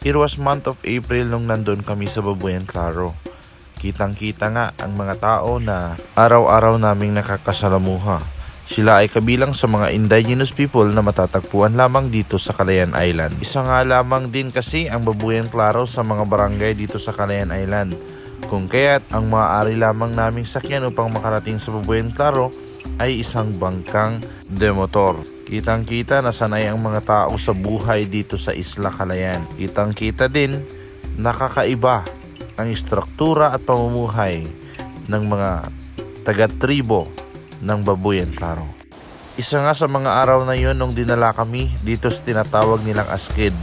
It was month of April nung nandun kami sa Babuyan Claro. Kitang-kita nga ang mga tao na araw-araw naming nakakasalamuha. Sila ay kabilang sa mga indigenous people na matatagpuan lamang dito sa Calayan Island. Isa nga lamang din kasi ang Babuyan Claro sa mga barangay dito sa Calayan Island. Kung kaya't ang maaari lamang naming sakyan upang makarating sa Babuyan Claro ay isang bangkang demotor. Kitang-kita na sanay ang mga tao sa buhay dito sa Isla Calayan. Kitang-kita din nakakaiba ang istruktura at pamumuhay ng mga taga-tribo ng Babuyan Claro. Isa nga sa mga araw na yon nung dinala kami dito sa tinatawag nilang Askid,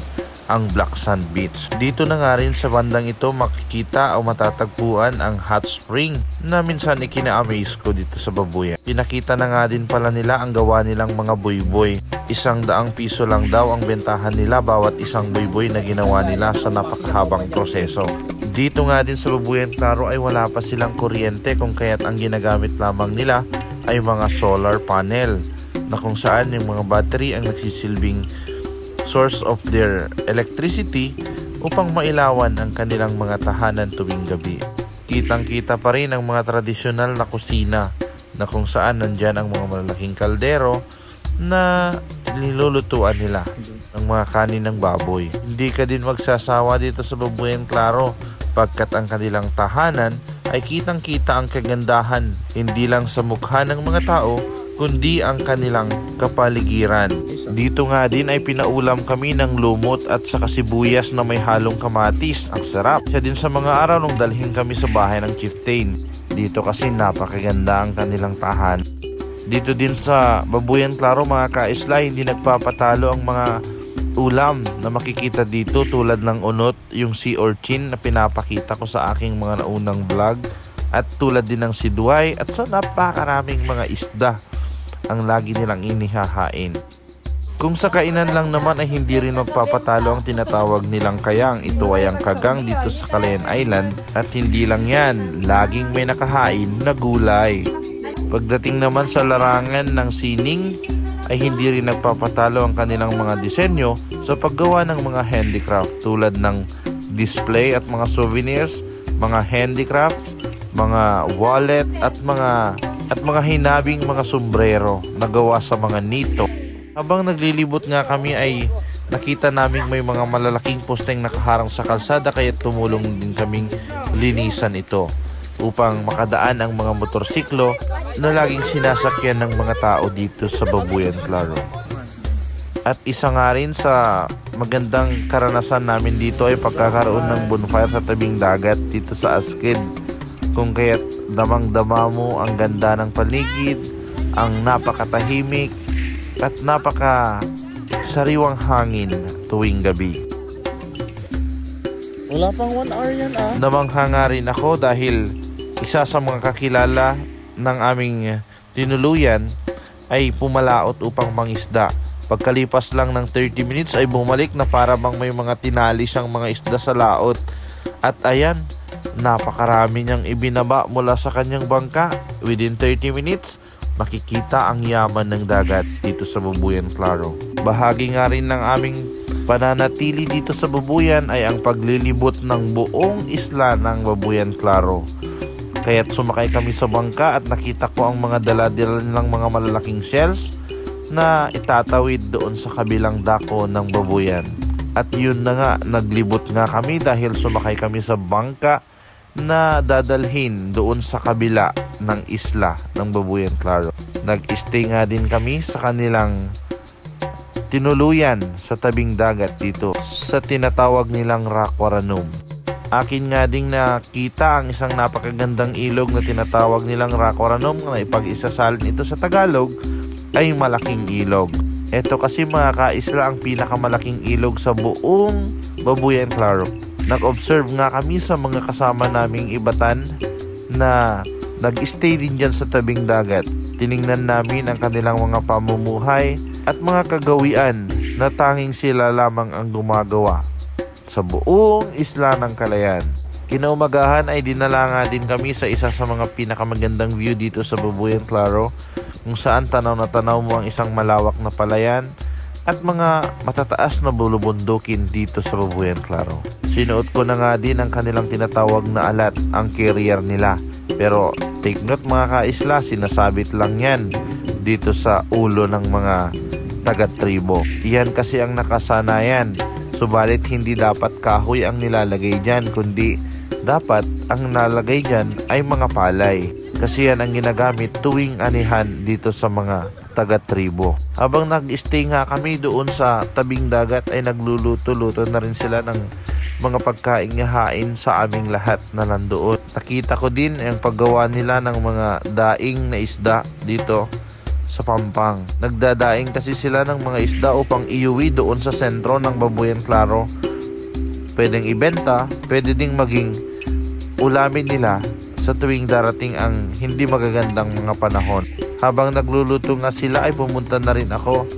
ang Black Sand Beach. Dito na nga rin sa bandang ito makikita o matatagpuan ang hot spring na minsan ikina-amaze ko dito sa Babuyan. Pinakita na nga din pala nila ang gawa nilang mga boy-boy. 100 piso lang daw ang bentahan nila bawat isang boy-boy na ginawa nila sa napakahabang proseso. Dito nga din sa Babuyan Claro ay wala pa silang kuryente, kung kaya't ang ginagamit lamang nila ay mga solar panel na kung saan yung mga battery ang nagsisilbing source of their electricity upang mailawan ang kanilang mga tahanan tuwing gabi. Kitang-kita pa rin ang mga tradisyonal na kusina na kung saan nandyan ang mga malalaking kaldero na nilulutuan nila ng mga kanin ng baboy. Hindi ka din magsasawa dito sa Babuyan Claro pagkat ang kanilang tahanan ay kitang-kita ang kagandahan hindi lang sa mukha ng mga tao kundi ang kanilang kapaligiran. Dito nga din ay pinaulam kami ng lumot at saka sibuyas na may halong kamatis. Ang sarap. Siya din sa mga araw nung dalhin kami sa bahay ng chieftain. Dito kasi napakaganda ang kanilang tahan. Dito din sa Babuyan Claro mga ka-isla, hindi nagpapatalo ang mga ulam na makikita dito tulad ng unot, yung sea urchin na pinapakita ko sa aking mga naunang vlog, at tulad din ng sidway at sa napakaraming mga isda ang lagi nilang inihahain. Kung sa kainan lang naman ay hindi rin magpapatalo ang tinatawag nilang kayang. Ito ay ang kagang dito sa Calayan Island at hindi lang yan, laging may nakahain na gulay. Pagdating naman sa larangan ng sining ay hindi rin nagpapatalo ang kanilang mga disenyo sa paggawa ng mga handicraft tulad ng display at mga souvenirs, mga handicrafts, mga wallet at mga hinabing mga sombrero na gawa sa mga nito. Habang naglilibot nga kami ay nakita namin may mga malalaking posteng nakaharang sa kalsada kaya tumulong din kaming linisan ito upang makadaan ang mga motorsiklo na laging sinasakyan ng mga tao dito sa Babuyan Claro. At isa nga rin sa magandang karanasan namin dito ay pagkakaroon ng bonfire sa tabing dagat dito sa Askid. Kung kaya't damang-dama mo ang ganda ng paligid, ang napakatahimik at napaka-sariwang hangin tuwing gabi. Wala pang 1 hour yan Namangha nga rin ako dahil isa sa mga kakilala ng aming tinuluyan ay pumalaot upang mangisda. Pagkalipas lang ng 30 minutes ay bumalik na para bang may mga tinali siyang mga isda sa laot. At ayan, napakarami niyang ibinaba mula sa kanyang bangka. Within 30 minutes, makikita ang yaman ng dagat dito sa Babuyan Claro. Bahagi nga rin ng aming pananatili dito sa Babuyan ay ang paglilibot ng buong isla ng Babuyan Claro. Kaya't sumakay kami sa bangka at nakita ko ang mga dala-dala nilang mga malalaking shells na itatawid doon sa kabilang dako ng Babuyan. At yun na nga, naglibot nga kami dahil sumakay kami sa bangka na dadalhin doon sa kabila ng isla ng Babuyan Claro. Nag-stay nga din kami sa kanilang tinuluyan sa tabing dagat dito sa tinatawag nilang Rakwaranum. Akin nga ding nakita ang isang napakagandang ilog na tinatawag nilang Rakwaranum na ipag-isasalin ito sa Tagalog ay malaking ilog. Ito kasi mga ka-isla ang pinakamalaking ilog sa buong Babuyan Claro. Nag-observe nga kami sa mga kasama naming ibatan na nag-stay din dyan sa tabing dagat. Tiningnan namin ang kanilang mga pamumuhay at mga kagawian na tanging sila lamang ang gumagawa sa buong isla ng Calayan. Kinaumagahan ay dinala nga din kami sa isa sa mga pinakamagandang view dito sa Babuyan Claro, kung saan tanaw na tanaw mo ang isang malawak na palayan at mga matataas na bulubundukin dito sa Babuyan Claro. Sinuot ko na nga din ang kanilang tinatawag na alat, ang carrier nila. Pero take note mga kaisla, sinasabit lang yan dito sa ulo ng mga taga-tribo. Iyan kasi ang nakasanayan. Subalit hindi dapat kahoy ang nilalagay dyan, kundi dapat ang nalagay dyan ay mga palay. Kasi yan ang ginagamit tuwing anihan dito sa mga taga-tribo. Habang nag-stay nga kami doon sa tabing dagat ay nagluluto-luto na rin sila ng mga pagkain hain sa aming lahat na nandoon. Nakita ko din ang paggawa nila ng mga daing na isda dito sa Pampang. Nagdadaing kasi sila ng mga isda upang iuwi doon sa sentro ng Babuyan Claro. Pwedeng ibenta, pwede ding maging ulamin nila sa tuwing darating ang hindi magagandang mga panahon. Habang nagluluto nga sila ay pumunta na rin ako.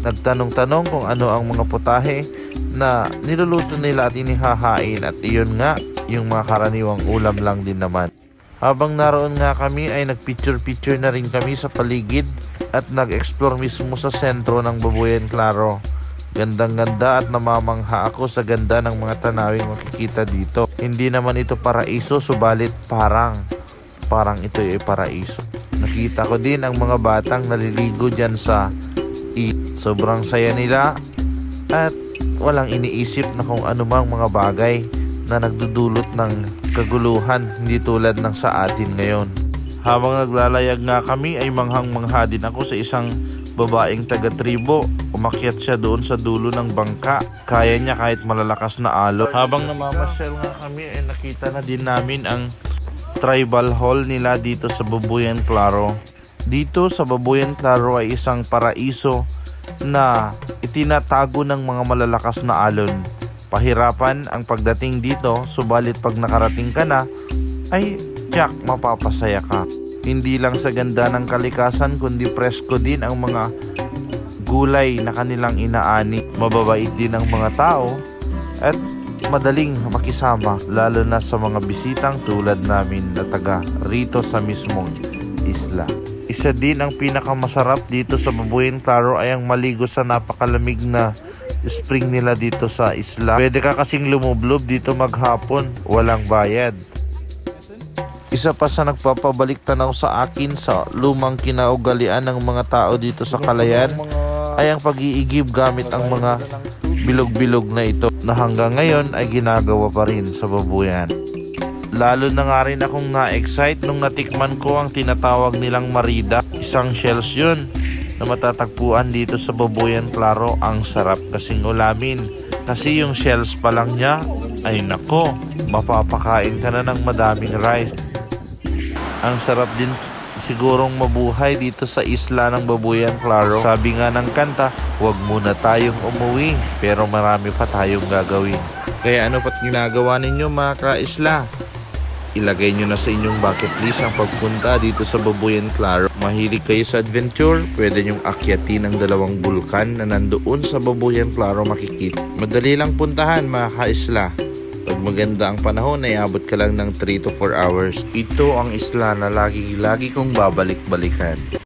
Nagtanong-tanong kung ano ang mga putahe na niluluto nila at inihahain, at iyon nga yung mga karaniwang ulam lang din naman. Habang naroon nga kami ay nagpicture-picture na rin kami sa paligid at nag-explore mismo sa sentro ng Babuyan Claro. Gandang-ganda at namamangha ako sa ganda ng mga tanawing makikita dito. Hindi naman ito paraiso, subalit parang ito ay paraiso. Nakita ko din ang mga batang naliligo dyan sa sobrang saya nila at walang iniisip na kung anumang mga bagay na nagdudulot ng kaguluhan, hindi tulad ng sa atin ngayon. Habang naglalayag nga kami ay manghang-mangha din ako sa isang babaeng taga-tribo. Umakyat siya doon sa dulo ng bangka. Kaya niya kahit malalakas na alon. Habang namamasyal nga kami ay nakita na din namin ang tribal hall nila dito sa Babuyan Claro. Dito sa Babuyan Claro ay isang paraiso na itinatago ng mga malalakas na alon. Pahirapan ang pagdating dito, subalit pag nakarating ka na ay tiyak mapapasaya ka. Hindi lang sa ganda ng kalikasan kundi presko din ang mga gulay na kanilang inaani. Mababait din ang mga tao at madaling makisama, lalo na sa mga bisitang tulad namin na taga rito sa mismong isla. Isa din ang pinakamasarap dito sa Babuyan Claro ay ang maligo sa napakalamig na spring nila dito sa isla. Pwede ka kasing lumublob dito maghapon, walang bayad. Isa pa sa nagpapabalik tanaw sa akin sa lumang kinaugalian ng mga tao dito sa Calayan ay ang pag-iigib gamit ang mga bilog-bilog na ito na hanggang ngayon ay ginagawa pa rin sa Babuyan. Lalo na nga rin akong na-excite nung natikman ko ang tinatawag nilang marida. Isang shells yun na matatagpuan dito sa Babuyan Claro. Ang sarap kasing ulamin kasi yung shells pa lang niya ay nako, mapapakain ka na ng madaming rice. Ang sarap din sigurong mabuhay dito sa isla ng Babuyan Claro. Sabi nga ng kanta, huwag muna tayong umuwi pero marami pa tayong gagawin. Kaya ano pa't ginagawa ninyo mga kaisla? Ilagay nyo na sa inyong bucket list ang pagpunta dito sa Babuyan Claro. Mahilig kayo sa adventure, pwede nyong akyatin ang 2 bulkan na nandoon sa Babuyan Claro makikita. Madali lang puntahan mga kaisla. Pag maganda ang panahon ay abot ka lang ng 3 to 4 hours. Ito ang isla na lagi kong babalik-balikan.